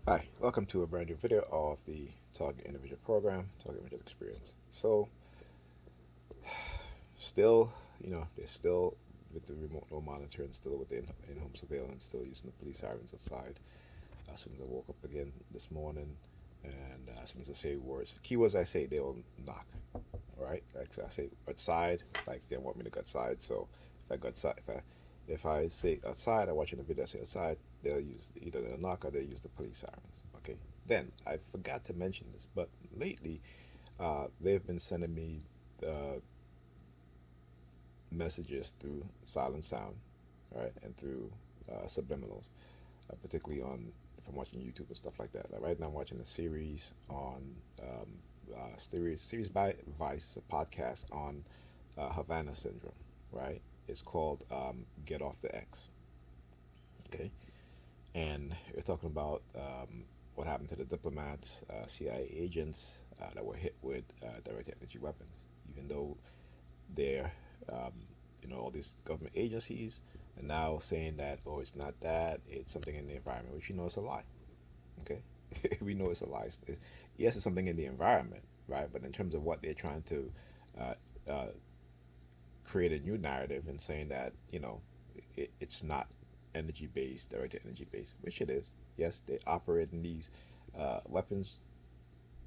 Hi, welcome to a brand new video of the Target Individual Program, Target Individual Experience. Still, they're still with the remote no monitoring, still with the in-home surveillance, still using the police sirens outside. As soon as I woke up again this morning, and as soon as I say words, the key words I say, they'll knock. All right, like so I say outside, like they want me to go outside. So if I go outside, if I say outside, I watch in the video, I say outside, they'll use either the knock or they'll use the police sirens. Okay. Then I forgot to mention this, but lately, they've been sending me uh, messages through silent sound, right, and through subliminals, particularly on if I'm watching YouTube and stuff like that. Like right now, I'm watching a series on series by Vice, a podcast on Havana syndrome, right? It's called Get Off the X. Okay, and we're talking about what happened to the diplomats, CIA agents that were hit with direct energy weapons, even though they're um, all these government agencies are now saying that, oh, it's not that, it's something in the environment, which is a lie. Okay, we know it's a lie. Yes, it's something in the environment, right? But in terms of what they're trying to uh, uh, create a new narrative and saying that it's not energy based, direct energy based, which it is. Yes, they operate in these weapons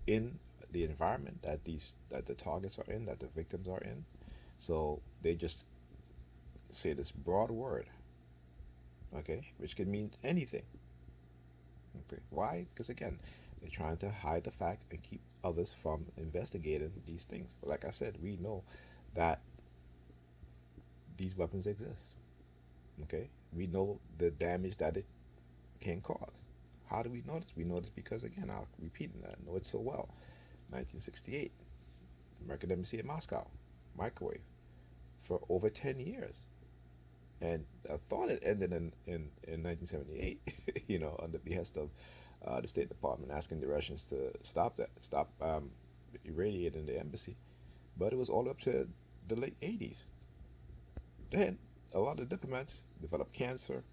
in the environment that the targets are in, that the victims are in. So they just say this broad word, okay, which can mean anything. Okay, why? Because again, they're trying to hide the fact and keep others from investigating these things. But like I said, we know that these weapons exist. Okay, we know the damage that it can cause. How do we know this? We know this because again, I'll repeat that. I know it so well. 1968, American Embassy in Moscow, microwave for over 10 years. And I thought it ended in 1978, on the behest of the State Department asking the Russians to stop irradiating the embassy. But it was all up to the late 80s. Then a lot of diplomats developed cancer,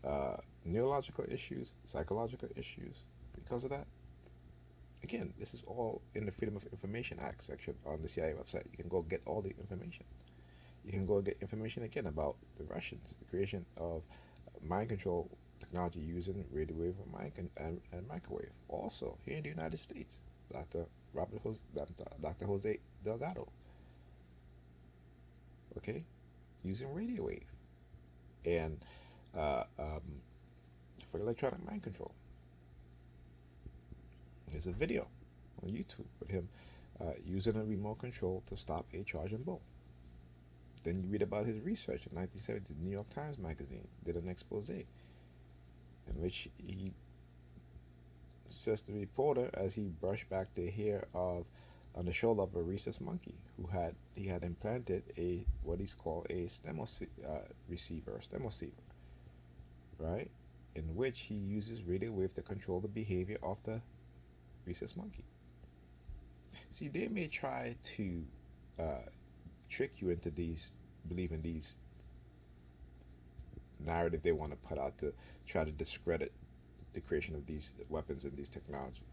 uh, neurological issues, psychological issues because of that. Again, this is all in the Freedom of Information Act section on the CIA website. You can go get all the information. You can go get information again about the Russians, the creation of mind control technology using radio wave and microwave. Also, here in the United States, Dr. Jose Delgado, okay, using radio wave and uh, um, for electronic mind control. There's a video on YouTube with him using a remote control to stop a charging bull. Then you read about his research in 1970. The New York Times Magazine did an expose in which he says the reporter as he brushed back the hair of on the shoulder of a rhesus monkey who had implanted a what he's called a stemoceiver, right? In which he uses radio wave to control the behavior of the rhesus monkey. See, they may try to uh, trick you into believing these narrative they want to put out to try to discredit the creation of these weapons and these technology.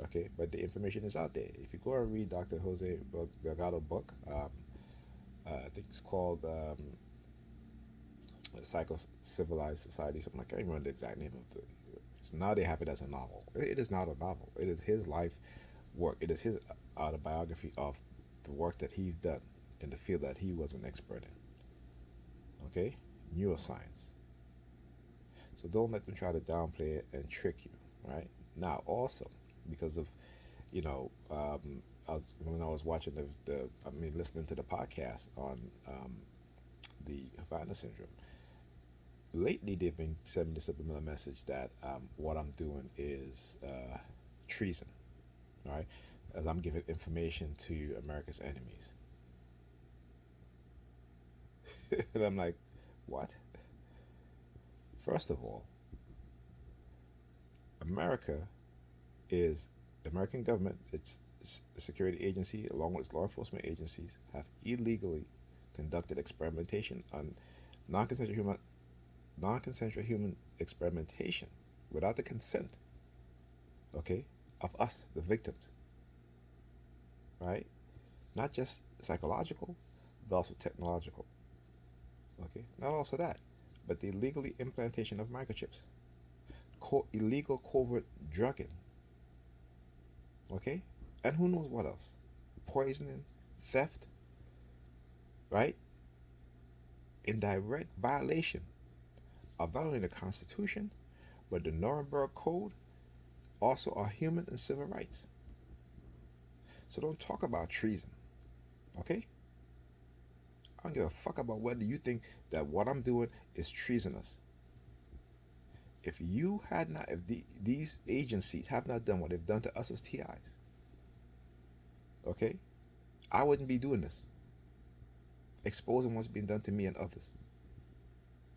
Okay, but the information is out there. If you go and read Dr. Jose Delgado book, I think it's called Psycho Civilized Society, something like that. I can't remember the exact name of the. Now they have it as a novel. It is not a novel. It is his life work. It is his autobiography of the work that he's done in the field that he was an expert in. Okay, neuroscience. So don't let them try to downplay it and trick you, right? Now, also, because of, you know, when I was watching listening to the podcast on the Havana syndrome, lately they've been sending me the subliminal message that what I'm doing is treason, right? As I'm giving information to America's enemies. And I'm like, what? First of all, America is the American government, its security agency, along with its law enforcement agencies, have illegally conducted experimentation on non-consensual human experimentation without the consent, okay, of us, the victims, right? Not just psychological, but also technological. Okay, not also that, but the illegally implantation of microchips, illegal covert drugging, okay, and who knows what else, poisoning, theft, right, in direct violation of not only the Constitution but the Nuremberg Code, also our human and civil rights. So don't talk about treason, okay? I don't give a fuck about whether you think that what I'm doing is treasonous. If you had not, if these agencies have not done what they've done to us as TIs, okay, I wouldn't be doing this, exposing what's being done to me and others.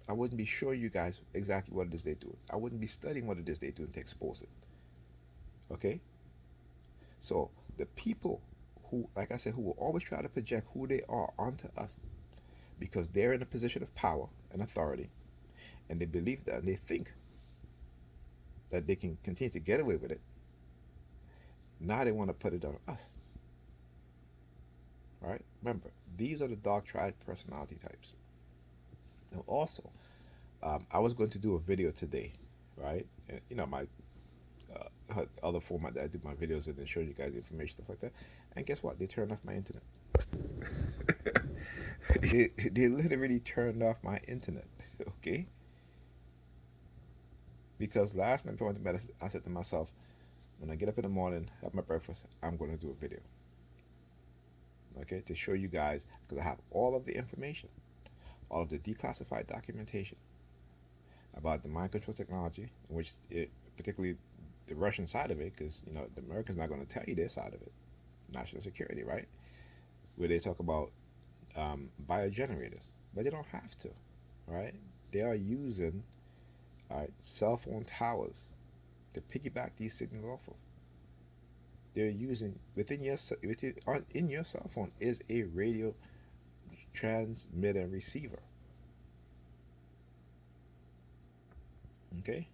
I wouldn't be showing you guys exactly what it is they're doing. I wouldn't be studying what it is they're doing to expose it. Okay? So the people who, like I said, who will always try to project who they are onto us because they're in a position of power and authority, and they believe that, and they think that they can continue to get away with it. Now they want to put it on us. Right? Remember, these are the dark triad personality types. Now, also, I was going to do a video today, right? And, my other format that I do my videos in and show you guys information, stuff like that. And guess what? They turned off my internet. They literally turned off my internet, okay? Because last night before I went to bed, I said to myself, when I get up in the morning, have my breakfast, I'm going to do a video, okay, to show you guys, because I have all of the information, all of the declassified documentation about the mind control technology, in which particularly the Russian side of it, because the Americans not going to tell you their side of it, national security, right? Where they talk about biogenerators, but they don't have to, right? They are using cell phone towers to piggyback these signals off of. They're using in your cell phone is a radio transmitter and receiver. Okay,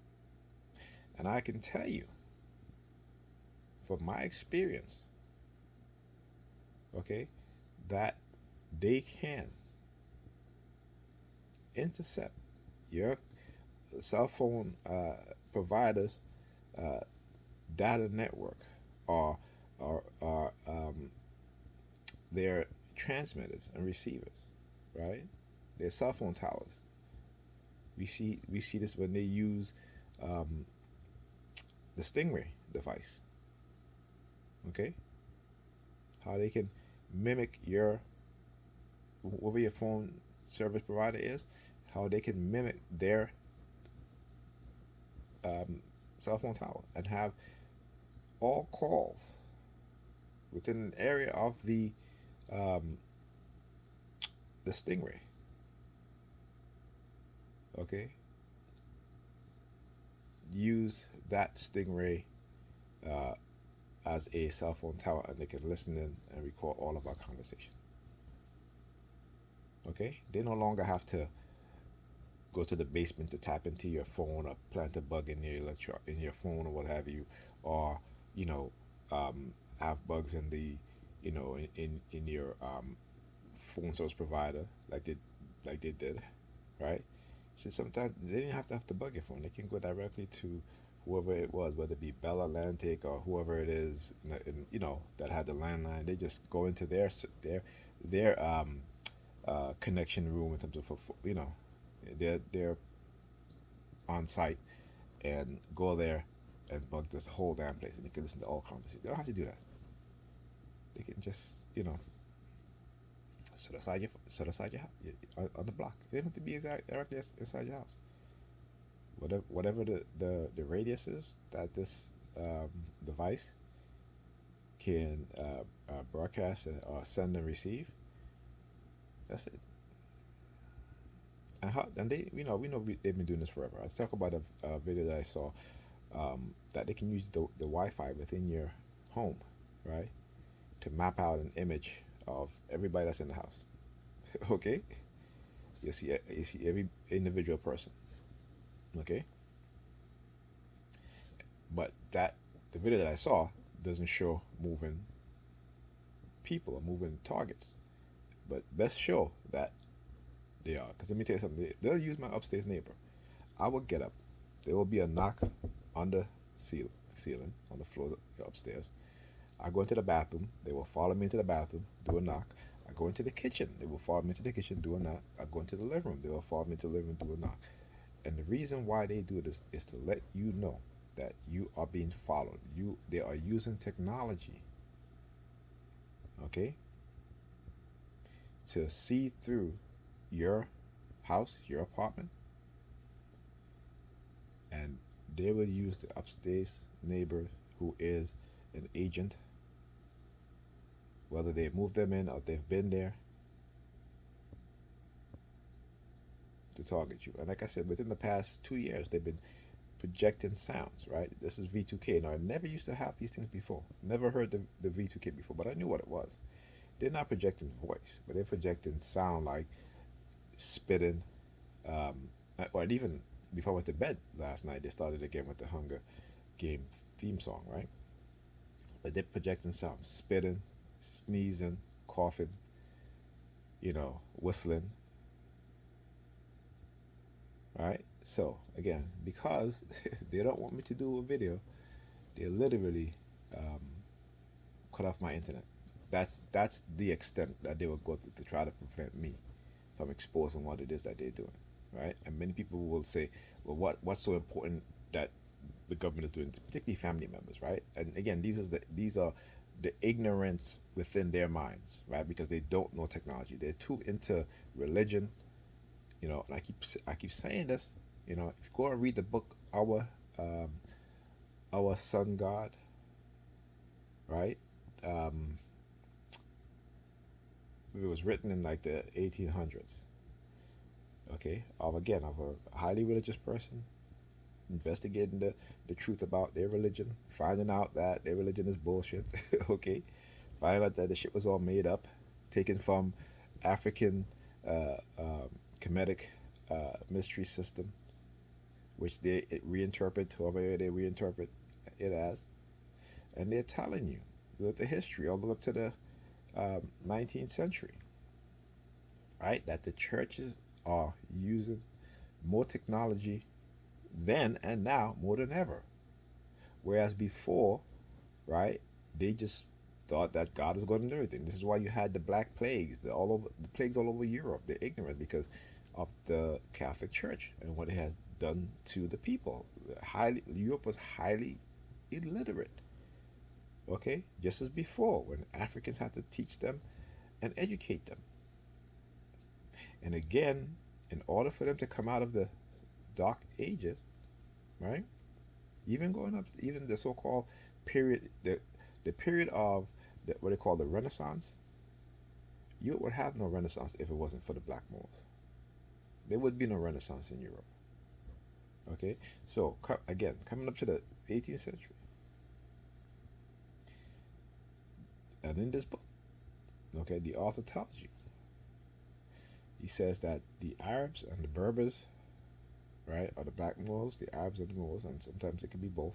and I can tell you from my experience, okay, that they can intercept your cell phone providers data network or their transmitters and receivers, right? Their cell phone towers. We see this when they use the Stingray device. Okay, how they can mimic whoever your phone service provider is, how they can mimic their cell phone tower and have all calls within an area of the Stingray. Okay, use that Stingray as a cell phone tower, and they can listen in and record all of our conversation. Okay, they no longer have to go to the basement to tap into your phone or plant a bug in your phone or what have you, or have bugs in the in your phone service provider like they did, right? So sometimes they didn't have to bug your phone. They can go directly to whoever it was, whether it be Bell Atlantic or whoever it is, that had the landline. They just go into their connection room in terms of their on site, and go there and bug this whole damn place, and they can listen to all conversations. They don't have to do that. They can just set aside your house on the block. It doesn't have to be directly inside your house. Whatever the radius is that this device can broadcast or send and receive. That's it. And they they've been doing this forever. I talk about a video that I saw that they can use the Wi-Fi within your home, right, to map out an image of everybody that's in the house. Okay, you see every individual person. Okay, But that the video that I saw doesn't show moving people or moving targets. But best show that they are. Because let me tell you something. They'll use my upstairs neighbor. I will get up. There will be a knock on the ceiling on the floor upstairs. I go into the bathroom. They will follow me into the bathroom, do a knock. I go into the kitchen. They will follow me into the kitchen, do a knock. I go into the living room. They will follow me into the living room, do a knock. And the reason why they do this is to let you know that you are being followed. They are using technology, okay, to see through your house, your apartment, and they will use the upstairs neighbor who is an agent, whether they moved them in or they've been there, to target you. And like I said, within the past 2 years, they've been projecting sounds, right? This is V2K. Now, I never used to have these things before. Never heard the V2K before, but I knew what it was. They're not projecting voice, but they're projecting sound like spitting. Um, or even before I went to bed last night, they started again with the Hunger Game theme song, right? But they're projecting sound, spitting, sneezing, coughing, whistling, right? So again, because they don't want me to do a video, they literally um, cut off my internet. That's the extent that they will go to try to prevent me from exposing what it is that they're doing, right? And many people will say, well, what's so important that the government is doing, particularly family members, right? And again, these are the ignorance within their minds, right? Because they don't know technology. They're too into religion, And I keep saying this, if you go and read the book um, Our Sun God, right? Um, it was written in like the 1800s. Okay, of a highly religious person investigating the truth about their religion, finding out that their religion is bullshit. Okay, finding out that the shit was all made up, taken from African Kemetic mystery system, which they reinterpret however they reinterpret it as, and they're telling you throughout the history all the way up to the 19th century, right, that the churches are using more technology then and now more than ever. Whereas before, right, they just thought that God is going to do everything. This is why you had the Black Plagues, the plagues all over Europe. They're ignorant because of the Catholic Church and what it has done to the people. Europe was highly illiterate. Okay, just as before, when Africans had to teach them and educate them. And again, in order for them to come out of the Dark Ages, right? Even going up, even the so-called period, the period of what they call the Renaissance. Europe would have no Renaissance if it wasn't for the Black Moors. There would be no Renaissance in Europe. Okay, so again, coming up to the 18th century, and in this book, okay, the author tells you. He says that the Arabs and the Berbers, right, or the Black Moors, the Arabs and the Moors, and sometimes it can be both,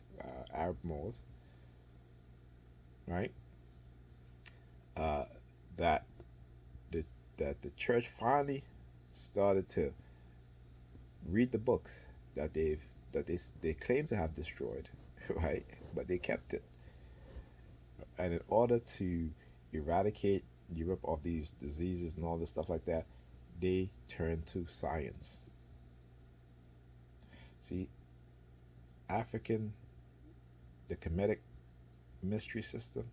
Arab Moors, right? Uh, that the that the church finally started to read the books that they claim to have destroyed, right? But they kept it, and in order to eradicate Europe of these diseases and all this stuff like that, they turned to science. See, African, the Kemetic mystery system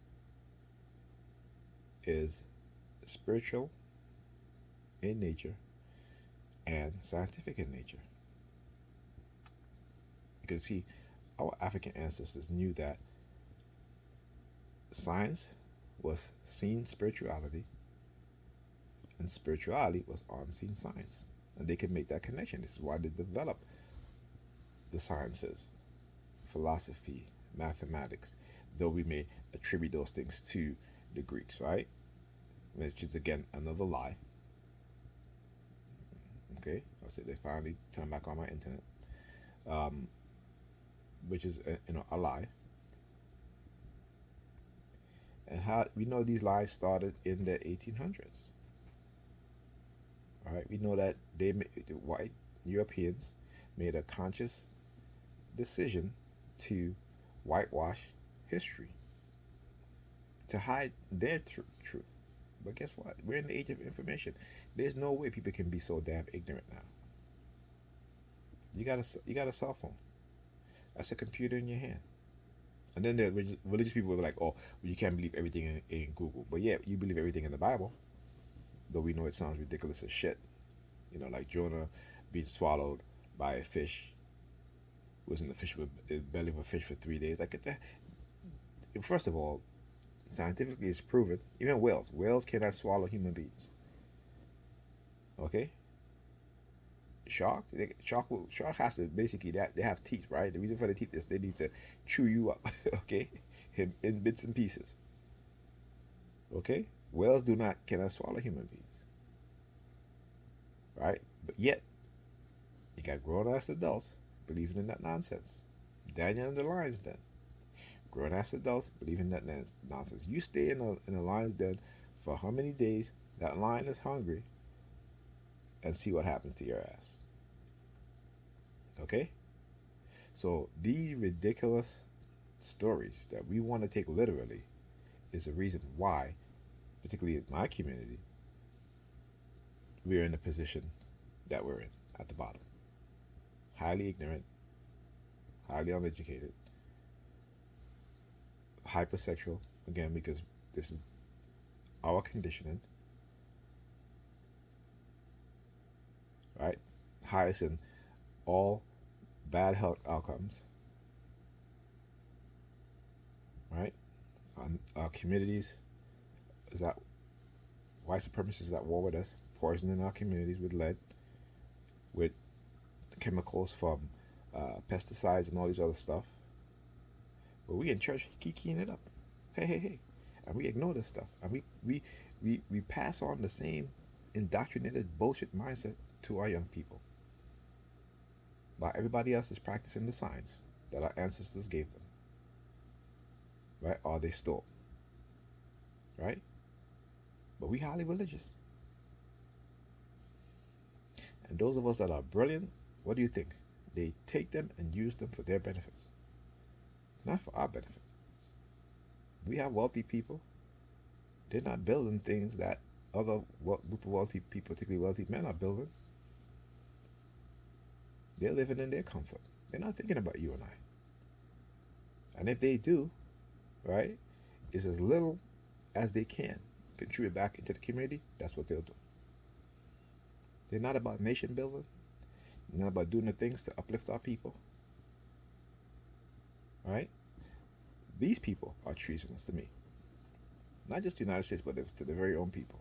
is spiritual in nature and scientific in nature. You can see our African ancestors knew that science was seen spirituality and spirituality was unseen science. And they could make that connection. This is why they developed the sciences, philosophy, mathematics, though we may attribute those things to the Greeks, right? Which is again another lie. Okay, I'll say they finally turned back on my internet. which is a lie. And how we know these lies started in the 1800s. All right, we know that the white Europeans made a conscious decision to whitewash history, to hide their truth. But guess what? We're in the age of information. There's no way people can be so damn ignorant now. You got a cell phone. That's a computer in your hand. And then the religious people were like, "Oh, well, you can't believe everything in Google." But yeah, you believe everything in the Bible, though we know it sounds ridiculous as shit. Like Jonah being swallowed by a fish, was in the belly of a fish for 3 days. Like that. First of all, scientifically it's proven. Even whales cannot swallow human beings. Okay. Shark has to basically they have teeth, right? The reason for the teeth is they need to chew you up, okay, in bits and pieces. Okay, whales cannot swallow human beings, right? But yet you got grown ass adults believing in that nonsense. Daniel and the lion's den. Grown ass adults believing that nonsense. You stay in a lion's den for how many days? That lion is hungry, and see what happens to your ass. Okay? So these ridiculous stories that we want to take literally is the reason why, particularly in my community, we're in the position that we're in at the bottom. Highly ignorant, highly uneducated, hypersexual, again, because this is our conditioning, right? Highest in all bad health outcomes, right? Our communities is that white supremacists at war with us, poisoning our communities with lead, with chemicals from pesticides and all these other stuff. But we in church kikiing it up. Hey. And we ignore this stuff. And we pass on the same indoctrinated bullshit mindset to our young people. While everybody else is practicing the science that our ancestors gave them. Right? Or they stole. Right? But we highly religious. And those of us that are brilliant, what do you think? They take them and use them for their benefits. Not for our benefit. We have wealthy people. They're not building things that other group of wealthy people, particularly wealthy men, are building. They're living in their comfort. They're not thinking about you and I. And if they do, right, it's as little as they can contribute back into the community, that's what they'll do. They're not about nation building. They're not about doing the things to uplift our people. Right? These people are treasonous to me. Not just the United States, but it's to their very own people.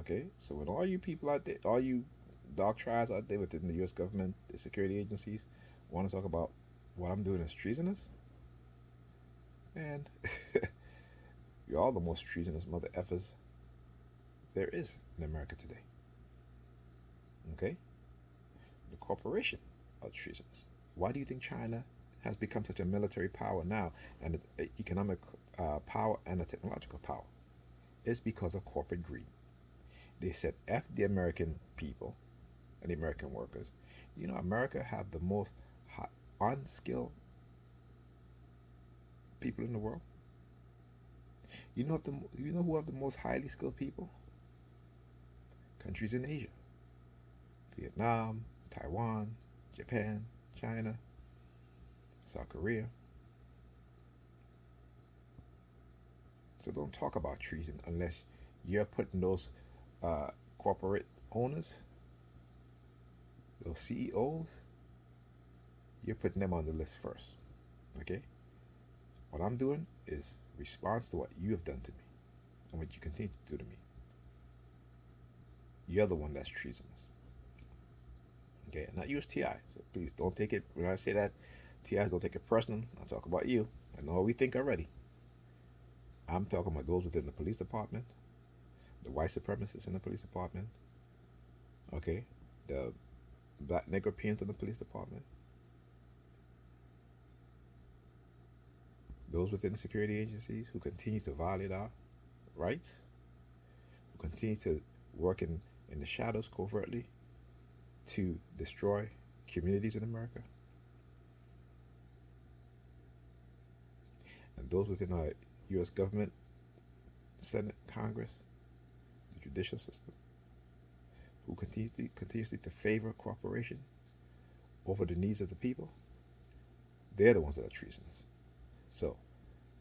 Okay? So when all you people out there, all you dog triads out there within the U.S. government, the security agencies, want to talk about what I'm doing is treasonous, man, you're all the most treasonous mother effers there is in America today. Okay? The corporation are treasonous. Why do you think China has become such a military power now, and an economic power and a technological power? It's because of corporate greed. They said F the American people and the American workers. America have the most unskilled people in the world. You know who have the most highly skilled people? Countries in Asia. Vietnam, Taiwan, Japan, China, South Korea. So don't talk about treason unless you're putting those corporate owners, those CEOs, you're putting them on the list first. Okay? What I'm doing is response to what you have done to me and what you continue to do to me. You're the one that's treasonous. Okay, not use TI. So please don't take it, when I say that, TIs don't take it personal. I'll talk about you. I know what we think already. I'm talking about those within the police department, the white supremacists in the police department, okay, the black Negropeans in the police department, those within the security agencies who continue to violate our rights, who continue to work in the shadows covertly to destroy communities in America, and those within our U.S. government, Senate, Congress, the judicial system, who continuously to favor corporation over the needs of the people, they're the ones that are treasonous. So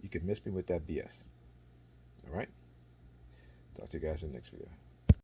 you can miss me with that BS. All right? Talk to you guys in the next video.